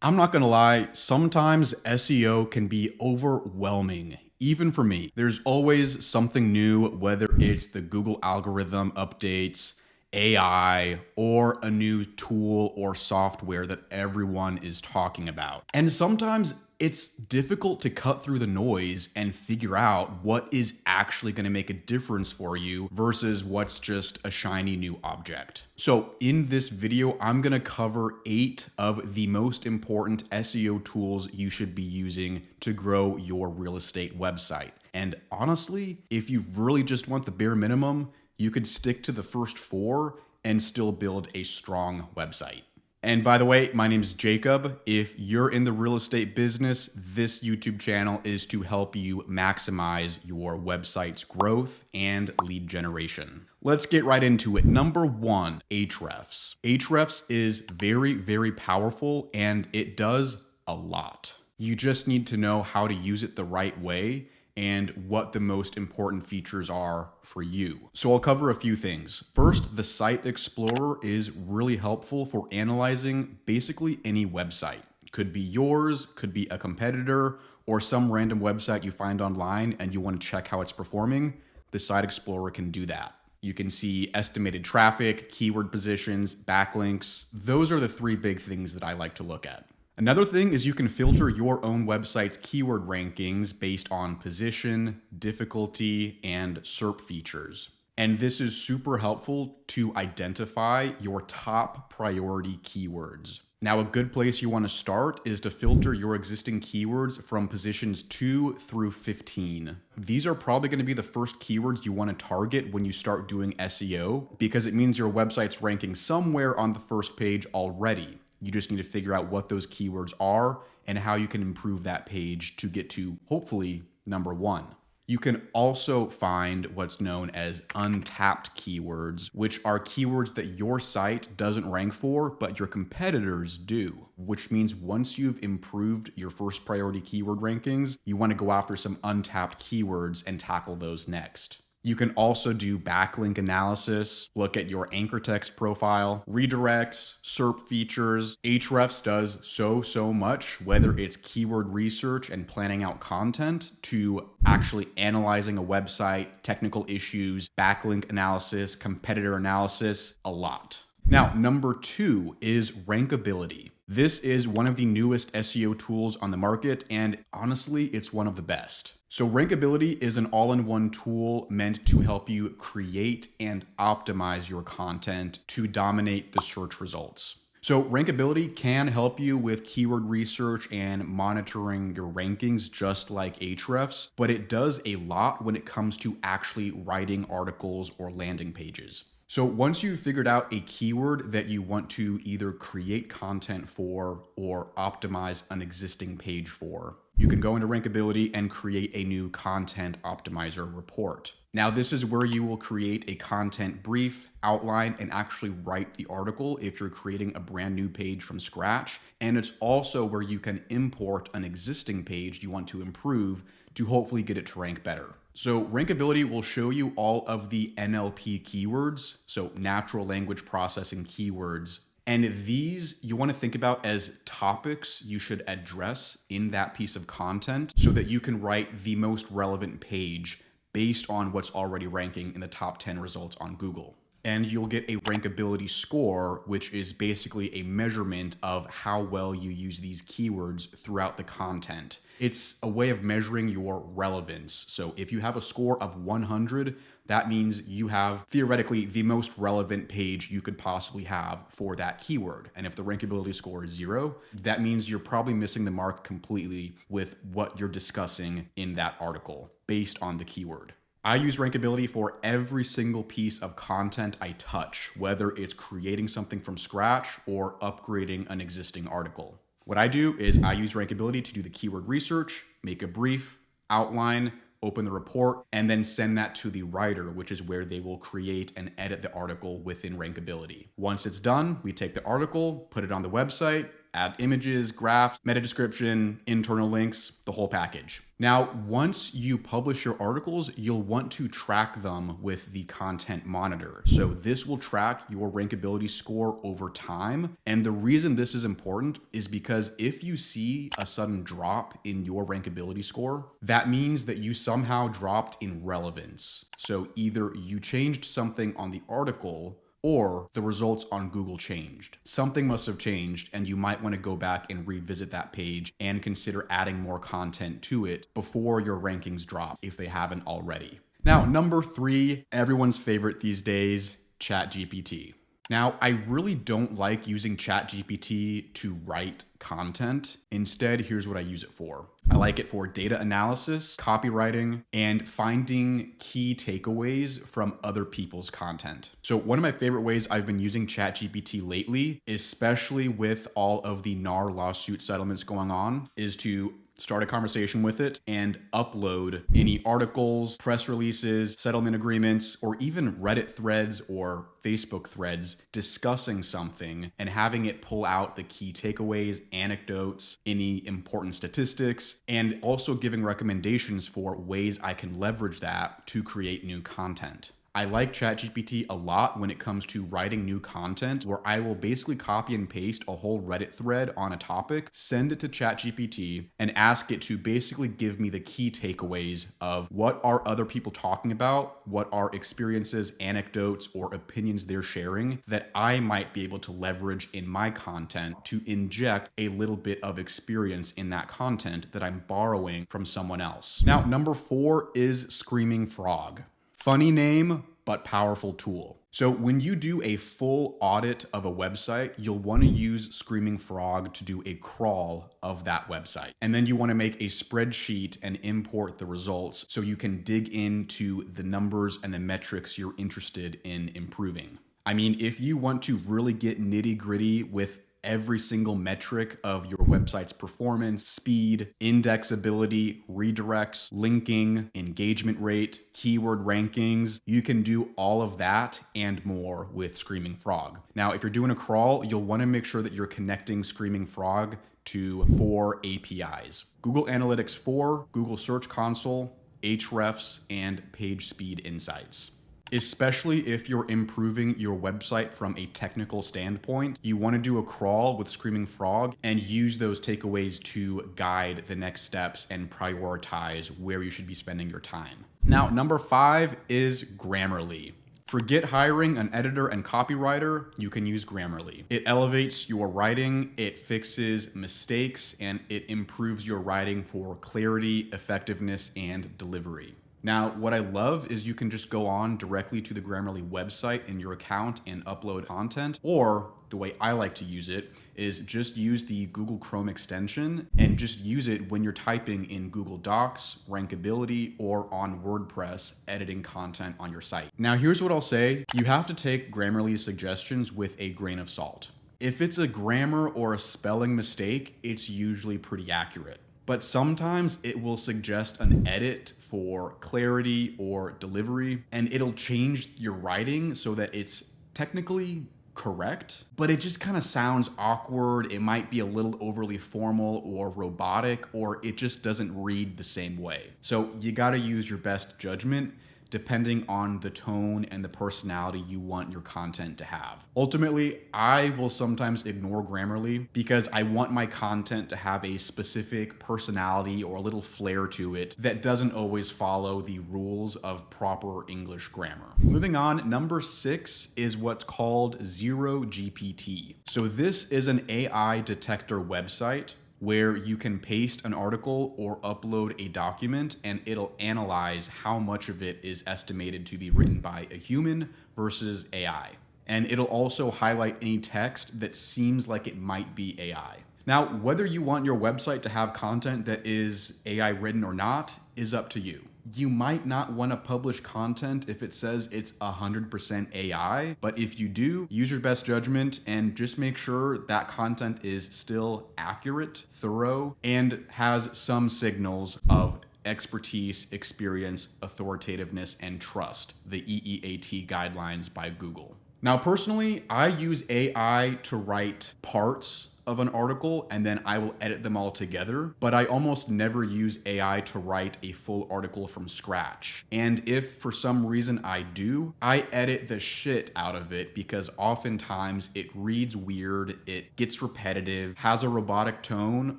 I'm not gonna lie, sometimes SEO can be overwhelming, even for me. There's always something new, whether it's the Google algorithm updates, AI, or a new tool or software that everyone is talking about. And sometimes it's difficult to cut through the noise and figure out what is actually going to make a difference for you versus what's just a shiny new object. So in this video, I'm going to cover 8 of the most important SEO tools you should be using to grow your real estate website. And honestly, if you really just want the bare minimum, you could stick to the first 4 and still build a strong website. And by the way, my name is Jacob. If you're in the real estate business, this YouTube channel is to help you maximize your website's growth and lead generation. Let's get right into it. Number 1, Ahrefs. Ahrefs is very, very powerful and it does a lot. You just need to know how to use it the right way and what the most important features are for you. So I'll cover a few things. First, the Site Explorer is really helpful for analyzing basically any website. Could be yours, could be a competitor, or some random website you find online and you want to check how it's performing. The Site Explorer can do that. You can see estimated traffic, keyword positions, backlinks. Those are the 3 big things that I like to look at. Another thing is you can filter your own website's keyword rankings based on position, difficulty, and SERP features. And this is super helpful to identify your top priority keywords. Now, a good place you want to start is to filter your existing keywords from positions 2 through 15. These are probably going to be the first keywords you want to target when you start doing SEO because it means your website's ranking somewhere on the first page already. You just need to figure out what those keywords are and how you can improve that page to get to, hopefully, number 1. You can also find what's known as untapped keywords, which are keywords that your site doesn't rank for, but your competitors do, which means once you've improved your first priority keyword rankings, you want to go after some untapped keywords and tackle those next. You can also do backlink analysis, look at your anchor text profile, redirects, SERP features. Ahrefs does so much, whether it's keyword research and planning out content to actually analyzing a website, technical issues, backlink analysis, competitor analysis, a lot. Now, number 2 is Rankability. This is one of the newest SEO tools on the market, and honestly, it's one of the best. So Rankability is an all-in-one tool meant to help you create and optimize your content to dominate the search results. So Rankability can help you with keyword research and monitoring your rankings just like Ahrefs, but it does a lot when it comes to actually writing articles or landing pages. So once you've figured out a keyword that you want to either create content for or optimize an existing page for, you can go into Rankability and create a new content optimizer report. Now, this is where you will create a content brief, outline, and actually write the article if you're creating a brand new page from scratch. And it's also where you can import an existing page you want to improve to hopefully get it to rank better. So Rankability will show you all of the NLP keywords, so natural language processing keywords. And these you want to think about as topics you should address in that piece of content so that you can write the most relevant page based on what's already ranking in the top 10 results on Google. And you'll get a Rankability score, which is basically a measurement of how well you use these keywords throughout the content. It's a way of measuring your relevance. So if you have a score of 100, that means you have theoretically the most relevant page you could possibly have for that keyword. And if the Rankability score is 0, that means you're probably missing the mark completely with what you're discussing in that article based on the keyword. I use Rankability for every single piece of content I touch, whether it's creating something from scratch or upgrading an existing article. What I do is I use Rankability to do the keyword research, make a brief, outline, open the report, and then send that to the writer, which is where they will create and edit the article within Rankability. Once it's done, we take the article, put it on the website, add images, graphs, meta description, internal links, the whole package. Now, once you publish your articles, you'll want to track them with the content monitor. So this will track your rankability score over time. And the reason this is important is because if you see a sudden drop in your rankability score, that means that you somehow dropped in relevance. So either you changed something on the article or the results on Google changed. Something must have changed, and you might want to go back and revisit that page and consider adding more content to it before your rankings drop if they haven't already. Now, number 3, everyone's favorite these days, ChatGPT. Now, I really don't like using ChatGPT to write content. Instead, here's what I use it for. I like it for data analysis, copywriting, and finding key takeaways from other people's content. So one of my favorite ways I've been using ChatGPT lately, especially with all of the NAR lawsuit settlements going on, is to start a conversation with it and upload any articles, press releases, settlement agreements, or even Reddit threads or Facebook threads discussing something and having it pull out the key takeaways, anecdotes, any important statistics, and also giving recommendations for ways I can leverage that to create new content. I like ChatGPT a lot when it comes to writing new content, where I will basically copy and paste a whole Reddit thread on a topic, send it to ChatGPT, and ask it to basically give me the key takeaways of what are other people talking about, what are experiences, anecdotes, or opinions they're sharing that I might be able to leverage in my content to inject a little bit of experience in that content that I'm borrowing from someone else. Now, number 4 is Screaming Frog. Funny name, but powerful tool. So when you do a full audit of a website, you'll want to use Screaming Frog to do a crawl of that website. And then you want to make a spreadsheet and import the results so you can dig into the numbers and the metrics you're interested in improving. I mean, if you want to really get nitty-gritty with every single metric of your website's performance, speed, indexability, redirects, linking, engagement rate, keyword rankings, you can do all of that and more with Screaming Frog. Now, if you're doing a crawl, you'll want to make sure that you're connecting Screaming Frog to 4 APIs: Google Analytics 4, Google Search Console, Ahrefs, and Page Speed Insights. Especially if you're improving your website from a technical standpoint, you want to do a crawl with Screaming Frog and use those takeaways to guide the next steps and prioritize where you should be spending your time. Now, number 5 is Grammarly. Forget hiring an editor and copywriter, you can use Grammarly. It elevates your writing, it fixes mistakes, and it improves your writing for clarity, effectiveness, and delivery. Now, what I love is you can just go on directly to the Grammarly website in your account and upload content, or the way I like to use it is just use the Google Chrome extension and just use it when you're typing in Google Docs, Rankability, or on WordPress editing content on your site. Now, here's what I'll say. You have to take Grammarly's suggestions with a grain of salt. If it's a grammar or a spelling mistake, it's usually pretty accurate. But sometimes it will suggest an edit for clarity or delivery, and it'll change your writing so that it's technically correct, but it just kind of sounds awkward. It might be a little overly formal or robotic, or it just doesn't read the same way. So you got to use your best judgment depending on the tone and the personality you want your content to have. Ultimately, I will sometimes ignore Grammarly because I want my content to have a specific personality or a little flair to it that doesn't always follow the rules of proper English grammar. Moving on, number 6 is what's called ZeroGPT. So this is an AI detector website where you can paste an article or upload a document and it'll analyze how much of it is estimated to be written by a human versus AI. And it'll also highlight any text that seems like it might be AI. Now, whether you want your website to have content that is AI written or not is up to you. You might not want to publish content if it says it's 100% AI, but if you do, use your best judgment and just make sure that content is still accurate, thorough, and has some signals of expertise, experience, authoritativeness, and trust, the EEAT guidelines by Google. Now, personally, I use AI to write parts of an article and then I will edit them all together, but I almost never use AI to write a full article from scratch. And if for some reason I do, I edit the shit out of it because oftentimes it reads weird, it gets repetitive, has a robotic tone,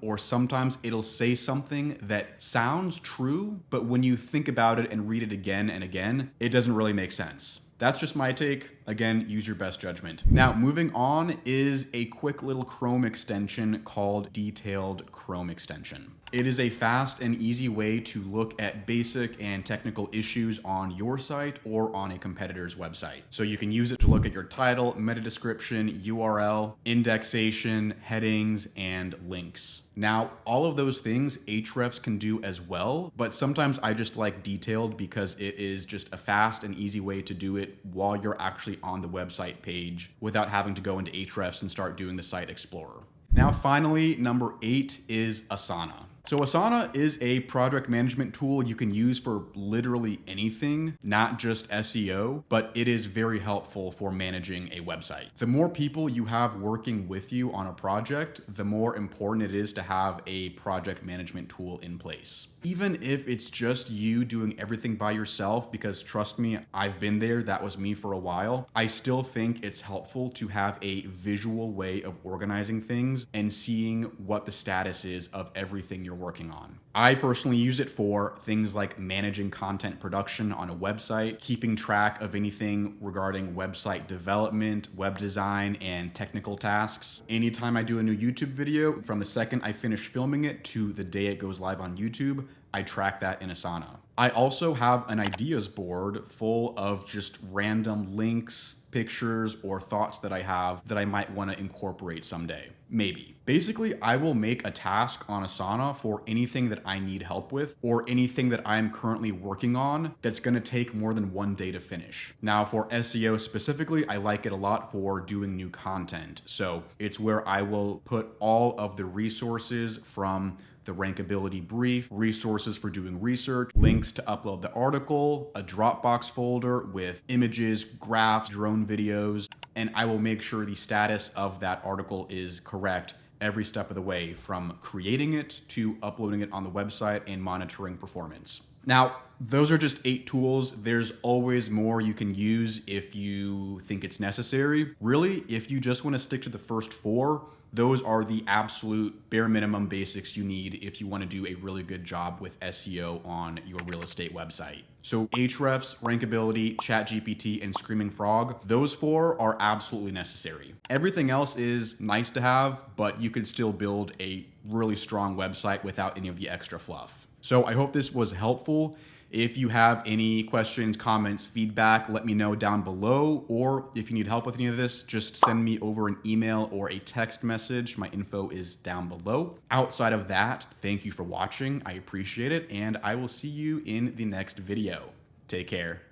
or sometimes it'll say something that sounds true, but when you think about it and read it again and again, it doesn't really make sense. That's just my take. Again, use your best judgment. Now, moving on is a quick little Chrome extension called Detailed Chrome Extension. It is a fast and easy way to look at basic and technical issues on your site or on a competitor's website. So you can use it to look at your title, meta description, URL, indexation, headings, and links. Now, all of those things Ahrefs can do as well, but sometimes I just like detailed because it is just a fast and easy way to do it while you're actually on the website page without having to go into Ahrefs and start doing the Site Explorer. Now, finally, number 8 is Asana. So Asana is a project management tool you can use for literally anything, not just SEO, but it is very helpful for managing a website. The more people you have working with you on a project, the more important it is to have a project management tool in place. Even if it's just you doing everything by yourself, because trust me, I've been there, that was me for a while, I still think it's helpful to have a visual way of organizing things and seeing what the status is of everything you're working on. I personally use it for things like managing content production on a website, keeping track of anything regarding website development, web design, and technical tasks. Anytime I do a new YouTube video, from the second I finish filming it to the day it goes live on YouTube, I track that in Asana. I also have an ideas board full of just random links, pictures, or thoughts that I have that I might want to incorporate someday. Maybe. Basically, I will make a task on Asana for anything that I need help with or anything that I'm currently working on that's going to take more than one day to finish. Now, for SEO specifically, I like it a lot for doing new content. So it's where I will put all of the resources from the Rankability brief, resources for doing research, links to upload the article, a Dropbox folder with images, graphs, drone videos, and I will make sure the status of that article is correct every step of the way, from creating it to uploading it on the website and monitoring performance. Now, those are just 8 tools. There's always more you can use if you think it's necessary. Really, if you just want to stick to the first 4, those are the absolute bare minimum basics you need if you want to do a really good job with SEO on your real estate website. So Ahrefs, Rankability, ChatGPT, and Screaming Frog, those 4 are absolutely necessary. Everything else is nice to have, but you can still build a really strong website without any of the extra fluff. So I hope this was helpful. If you have any questions, comments, feedback, let me know down below. Or if you need help with any of this, just send me over an email or a text message. My info is down below. Outside of that, thank you for watching. I appreciate it, and I will see you in the next video. Take care.